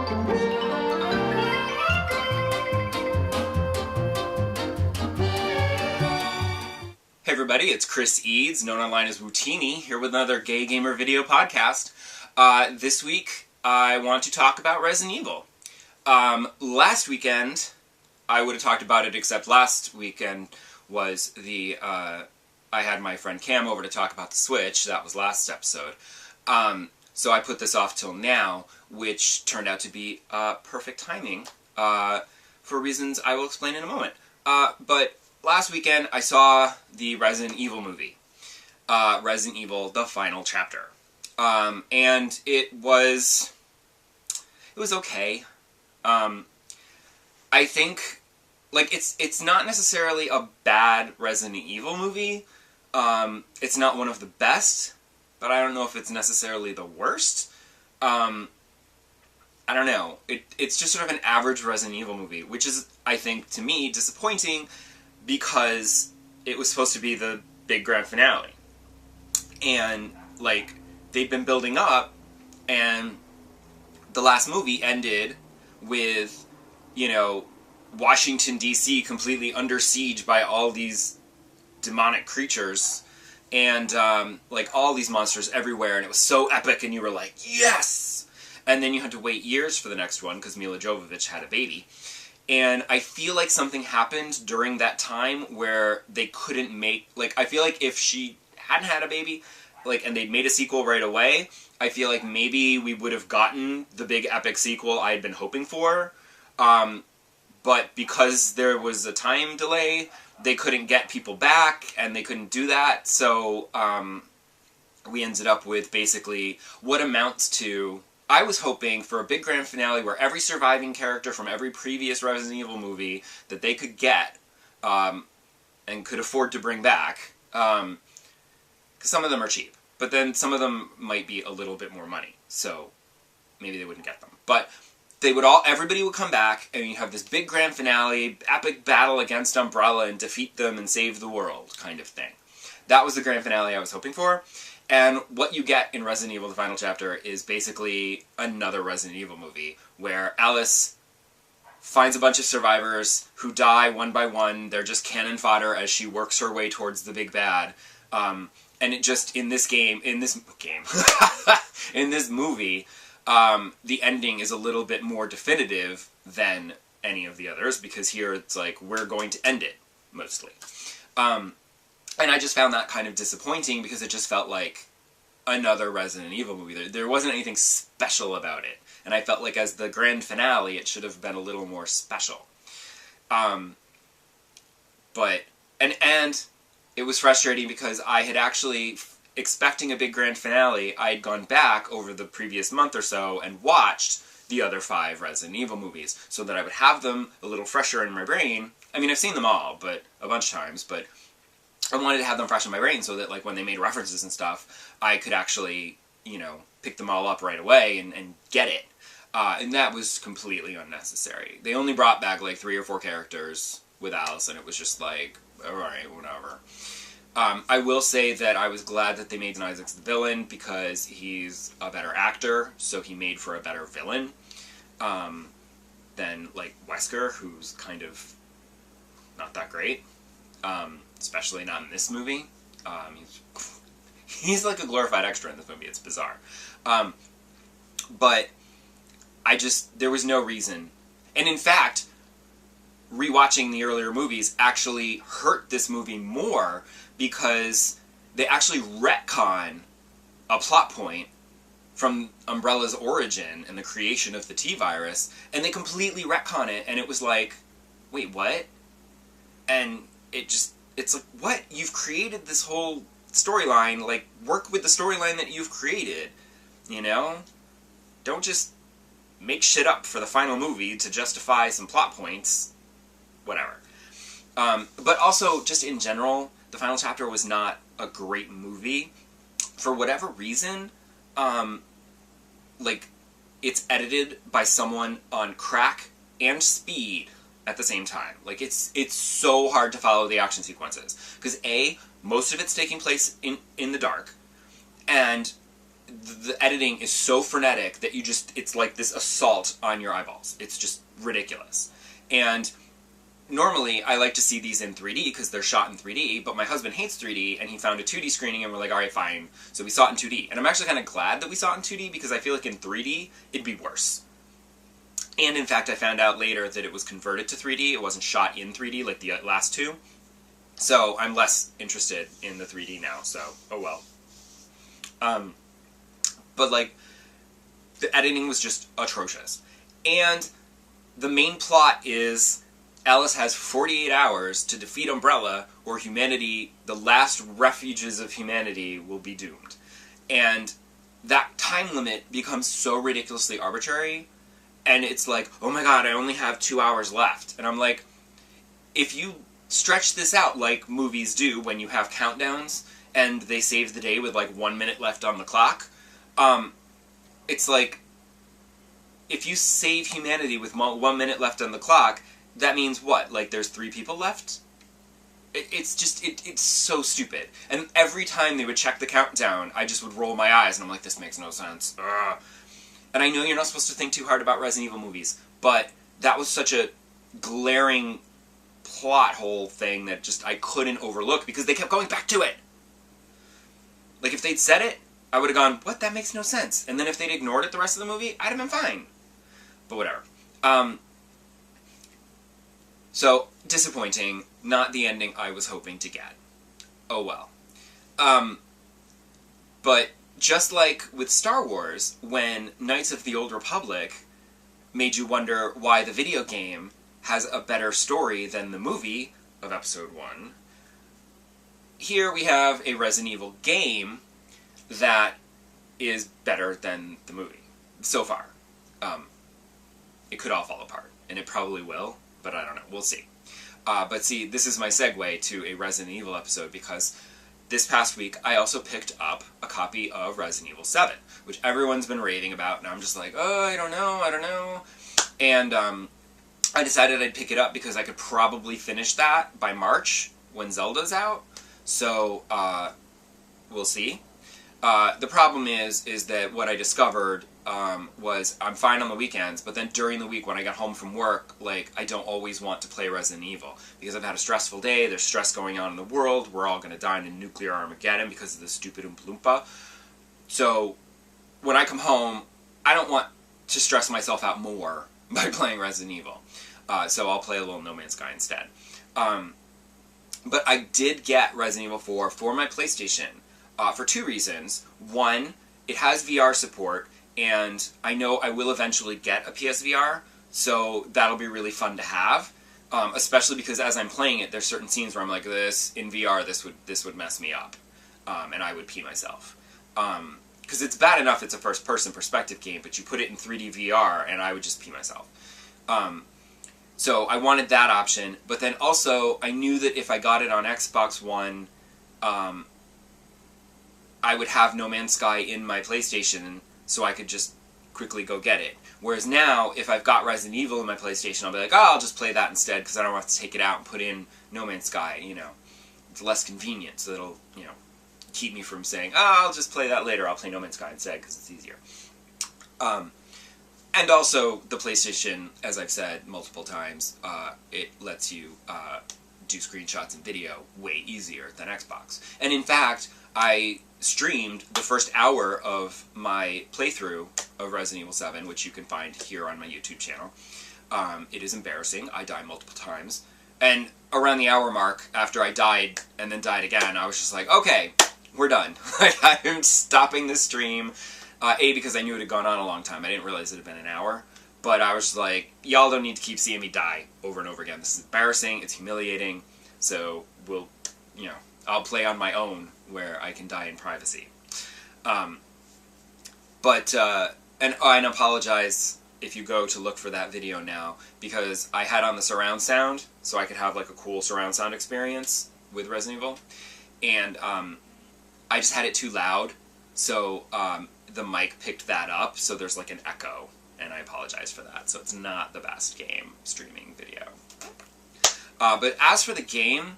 Hey everybody, it's Chris Eads, known online as Wootini, here with another Gay Gamer video podcast. This week, I want to talk about Resident Evil. Last weekend, I would have talked about it, except last weekend was I had my friend Cam over to talk about the Switch. That was last episode. So I put this off till now, which turned out to be perfect timing, for reasons I will explain in a moment. But last weekend, I saw the Resident Evil movie, Resident Evil: The Final Chapter, and it was okay. I think, like, it's not necessarily a bad Resident Evil movie. It's not one of the best, but I don't know if it's necessarily the worst. I don't know. It's just sort of an average Resident Evil movie, which is, I think, to me, disappointing, because it was supposed to be the big grand finale. And, like, they'd been building up, and the last movie ended with, you know, Washington, D.C. completely under siege by all these demonic creatures, and, like, all these monsters everywhere, and it was so epic, and you were like, yes! And then you had to wait years for the next one, because Mila Jovovich had a baby. And I feel like something happened during that time where they couldn't make, like, I feel like if she hadn't had a baby, like, and they'd made a sequel right away, I feel like maybe we would have gotten the big epic sequel I had been hoping for. But because there was a time delay, they couldn't get people back, and they couldn't do that, so, we ended up with basically what amounts to, I was hoping for a big grand finale where every surviving character from every previous Resident Evil movie that they could get, and could afford to bring back, because some of them are cheap, but then some of them might be a little bit more money, so maybe they wouldn't get them. But they would everybody would come back, and you have this big grand finale, epic battle against Umbrella, and defeat them and save the world, kind of thing. That was the grand finale I was hoping for. And what you get in Resident Evil: The Final Chapter is basically another Resident Evil movie, where Alice finds a bunch of survivors who die one by one. They're just cannon fodder as she works her way towards the big bad. And it just, in this movie, the ending is a little bit more definitive than any of the others, because here it's like, we're going to end it, mostly. And I just found that kind of disappointing, because it just felt like another Resident Evil movie. There wasn't anything special about it. And I felt like as the grand finale, it should have been a little more special. And it was frustrating, because I had actually, expecting a big grand finale, I had gone back over the previous month or so and watched the other 5 Resident Evil movies, so that I would have them a little fresher in my brain. I mean, I've seen them all, but a bunch of times, but I wanted to have them fresh in my brain so that, like, when they made references and stuff, I could actually, you know, pick them all up right away and get it. And that was completely unnecessary. They only brought back, like, 3 or 4 characters with Alice, and it was just like, alright, whatever. I will say that I was glad that they made Jason Isaacs the villain, because he's a better actor, so he made for a better villain than, like, Wesker, who's kind of not that great. Especially not in this movie. He's like a glorified extra in this movie. It's bizarre. But there was no reason. And in fact, rewatching the earlier movies actually hurt this movie more, because they actually retcon a plot point from Umbrella's origin and the creation of the T-Virus, and they completely retcon it, and it was like, wait, what? And it's like, what? You've created this whole storyline, like, work with the storyline that you've created, you know? Don't just make shit up for the final movie to justify some plot points. Whatever. But also, just in general, The Final Chapter was not a great movie. For whatever reason, like, it's edited by someone on crack and speed at the same time. Like, it's so hard to follow the action sequences. Because A, most of it's taking place in the dark, and the editing is so frenetic that it's like this assault on your eyeballs. It's just ridiculous. And normally I like to see these in 3D because they're shot in 3D, but my husband hates 3D and he found a 2D screening and we're like, alright, fine. So we saw it in 2D. And I'm actually kind of glad that we saw it in 2D because I feel like in 3D it'd be worse. And in fact I found out later that it was converted to 3D. It wasn't shot in 3D like the last two. So I'm less interested in the 3D now, so oh well. But like, the editing was just atrocious. And the main plot is Alice has 48 hours to defeat Umbrella, or humanity, the last refuges of humanity, will be doomed. And that time limit becomes so ridiculously arbitrary, and it's like, oh my god, I only have 2 hours left. And I'm like, if you stretch this out like movies do when you have countdowns, and they save the day with like 1 minute left on the clock, it's like, if you save humanity with 1 minute left on the clock, that means what? Like there's 3 people left? It's so stupid. And every time they would check the countdown, I just would roll my eyes and I'm like, this makes no sense. Ugh. And I know you're not supposed to think too hard about Resident Evil movies, but that was such a glaring plot hole thing that just I couldn't overlook because they kept going back to it. Like if they'd said it, I would have gone, what? That makes no sense. And then if they'd ignored it the rest of the movie, I'd have been fine. But whatever. So, disappointing. Not the ending I was hoping to get. Oh well. But just like with Star Wars, when Knights of the Old Republic made you wonder why the video game has a better story than the movie of Episode 1, here we have a Resident Evil game that is better than the movie, so far. It could all fall apart, and it probably will, but I don't know, we'll see. But see, this is my segue to a Resident Evil episode, because this past week I also picked up a copy of Resident Evil 7, which everyone's been raving about, and I'm just like, oh, I don't know. And I decided I'd pick it up because I could probably finish that by March, when Zelda's out, so we'll see. The problem is that what I discovered was I'm fine on the weekends, but then during the week when I get home from work, like, I don't always want to play Resident Evil. Because I've had a stressful day, there's stress going on in the world, we're all going to die in a nuclear Armageddon because of this stupid Oompa Loompa. So, when I come home, I don't want to stress myself out more by playing Resident Evil. So I'll play a little No Man's Sky instead. But I did get Resident Evil 4 for my PlayStation for 2 reasons. One, it has VR support, and I know I will eventually get a PSVR, so that'll be really fun to have. Especially because as I'm playing it, there's certain scenes where I'm like, this, in VR, this would mess me up. And I would pee myself. Because it's bad enough it's a first-person perspective game, but you put it in 3D VR, and I would just pee myself. So I wanted that option, but then also, I knew that if I got it on Xbox One, I would have No Man's Sky in my PlayStation, so I could just quickly go get it. Whereas now, if I've got Resident Evil in my PlayStation, I'll be like, oh, I'll just play that instead, because I don't have to take it out and put in No Man's Sky, you know. It's less convenient, so it'll, you know, keep me from saying, oh, I'll just play that later, I'll play No Man's Sky instead, because it's easier. And also, the PlayStation, as I've said multiple times, it lets you do screenshots and video way easier than Xbox. And in fact, I streamed the first hour of my playthrough of Resident Evil 7, which you can find here on my YouTube channel. It is embarrassing. I die multiple times. And around the hour mark, after I died and then died again, I was just like, okay, we're done. I'm stopping this stream. A, because I knew it had gone on a long time. I didn't realize it had been an hour. But I was like, y'all don't need to keep seeing me die over and over again. This is embarrassing. It's humiliating. So we'll, you know, I'll play on my own where I can die in privacy. And apologize if you go to look for that video now, because I had on the surround sound, so I could have like a cool surround sound experience with Resident Evil. And I just had it too loud, so the mic picked that up, so there's like an echo, and I apologize for that. So it's not the best game streaming video. But as for the game,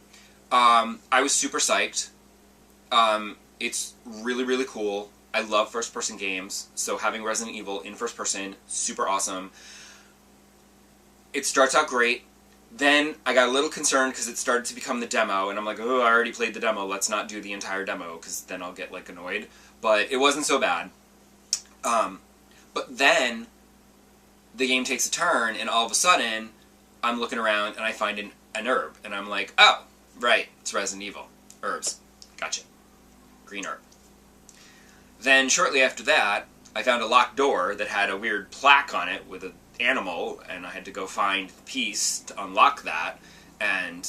I was super psyched. It's really, really cool. I love first-person games, so having Resident Evil in first person, super awesome. It starts out great. Then I got a little concerned because it started to become the demo, and I'm like, oh, I already played the demo, let's not do the entire demo, because then I'll get, like, annoyed. But it wasn't so bad. But then the game takes a turn, and all of a sudden, I'm looking around, and I find an herb, and I'm like, oh, right, it's Resident Evil. Herbs. Gotcha. Green herb. Then, shortly after that, I found a locked door that had a weird plaque on it with an animal, and I had to go find the piece to unlock that. And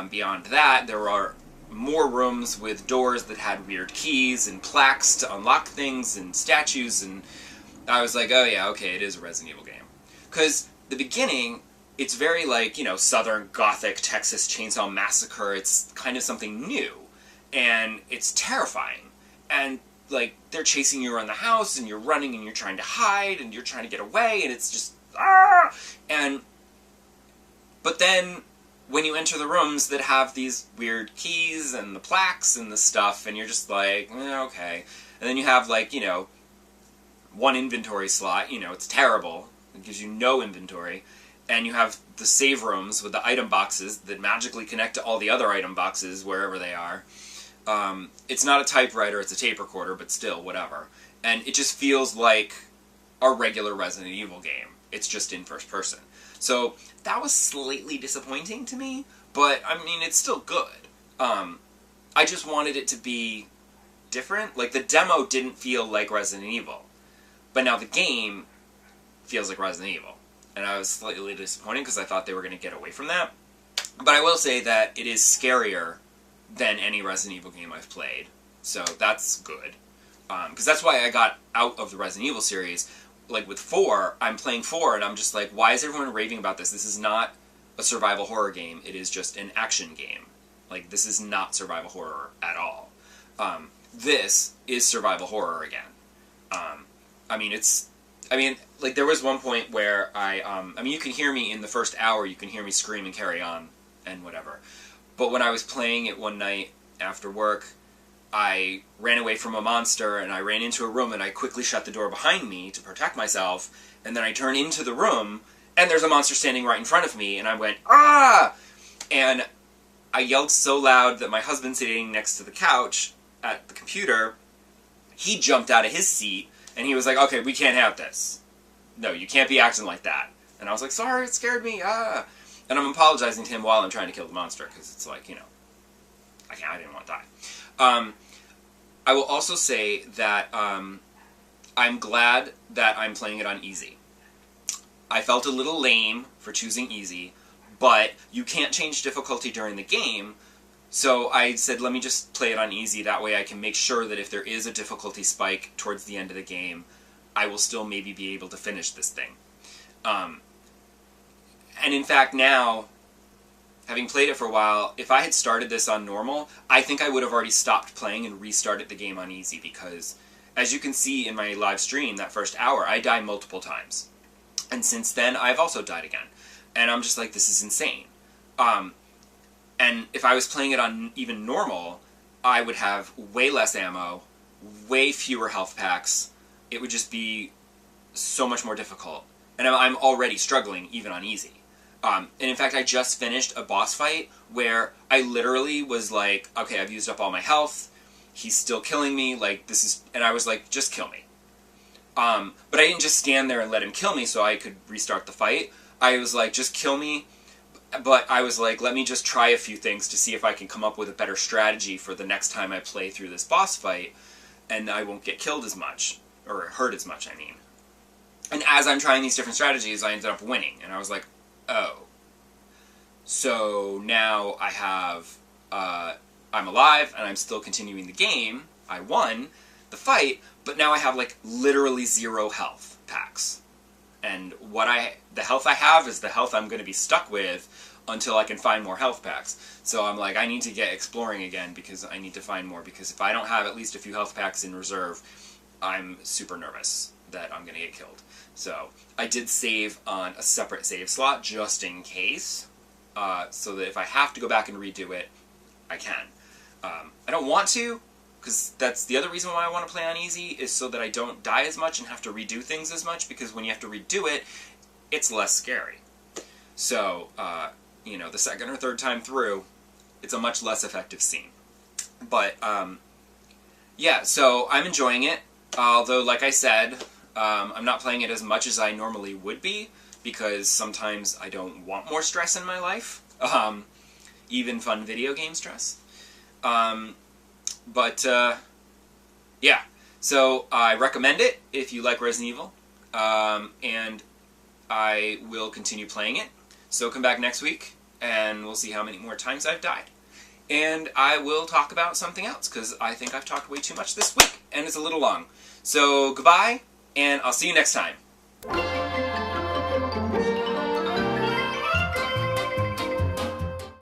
beyond that, there are more rooms with doors that had weird keys and plaques to unlock things and statues, and I was like, oh yeah, okay, it is a Resident Evil game. Because the beginning, it's very like, you know, Southern Gothic, Texas Chainsaw Massacre. It's kind of something new, and it's terrifying. And like, they're chasing you around the house, and you're running, and you're trying to hide, and you're trying to get away, and it's just, ah! But then, when you enter the rooms that have these weird keys, and the plaques, and the stuff, and you're just like, okay. And then you have, like, you know, one inventory slot, you know, it's terrible. It gives you no inventory. And you have the save rooms with the item boxes that magically connect to all the other item boxes, wherever they are. It's not a typewriter, it's a tape recorder, but still, whatever. And it just feels like a regular Resident Evil game. It's just in first person. So, that was slightly disappointing to me, but, I mean, it's still good. I just wanted it to be different. Like, the demo didn't feel like Resident Evil. But now the game feels like Resident Evil. And I was slightly disappointed because I thought they were going to get away from that. But I will say that it is scarier than any Resident Evil game I've played. So that's good. Because that's why I got out of the Resident Evil series. Like with 4, I'm playing 4 and I'm just like, why is everyone raving about this? This is not a survival horror game. It is just an action game. Like, this is not survival horror at all. This is survival horror again. Like, there was one point where you can hear me in the first hour, you can hear me scream and carry on and whatever. But when I was playing it one night after work, I ran away from a monster, and I ran into a room, and I quickly shut the door behind me to protect myself, and then I turn into the room, and there's a monster standing right in front of me, and I went, ah! And I yelled so loud that my husband sitting next to the couch at the computer, he jumped out of his seat, and he was like, okay, we can't have this. No, you can't be acting like that. And I was like, sorry, it scared me, ah! And I'm apologizing to him while I'm trying to kill the monster, because it's like, you know, I didn't want to die. I will also say that I'm glad that I'm playing it on easy. I felt a little lame for choosing easy, but you can't change difficulty during the game, so I said, let me just play it on easy, that way I can make sure that if there is a difficulty spike towards the end of the game, I will still maybe be able to finish this thing. And in fact now, having played it for a while, if I had started this on normal, I think I would have already stopped playing and restarted the game on easy, because, as you can see in my live stream, that first hour, I die multiple times. And since then, I've also died again. And I'm just like, this is insane. And if I was playing it on even normal, I would have way less ammo, way fewer health packs. It would just be so much more difficult. And I'm already struggling, even on easy. And in fact, I just finished a boss fight where I literally was like, okay, I've used up all my health, he's still killing me, like, this is... And I was like, just kill me. But I didn't just stand there and let him kill me so I could restart the fight. I was like, just kill me, but I was like, let me just try a few things to see if I can come up with a better strategy for the next time I play through this boss fight, and I won't get killed as much, or hurt as much, I mean. And as I'm trying these different strategies, I ended up winning, and I was like, oh. So now I have, I'm alive, and I'm still continuing the game. I won the fight, but now I have, like, literally 0 health packs. And the health I have is the health I'm going to be stuck with until I can find more health packs. So I'm like, I need to get exploring again, because I need to find more, because if I don't have at least a few health packs in reserve, I'm super nervous that I'm going to get killed. So I did save on a separate save slot, just in case, so that if I have to go back and redo it, I can. I don't want to, because that's the other reason why I want to play on easy, is so that I don't die as much and have to redo things as much, because when you have to redo it, it's less scary. So, you know, the second or third time through, it's a much less effective scene. But, yeah, so I'm enjoying it, although, like I said, I'm not playing it as much as I normally would be, because sometimes I don't want more stress in my life, even fun video game stress. But, yeah, so I recommend it if you like Resident Evil, and I will continue playing it. So come back next week, and we'll see how many more times I've died. And I will talk about something else, because I think I've talked way too much this week, and it's a little long. So, goodbye, and I'll see you next time.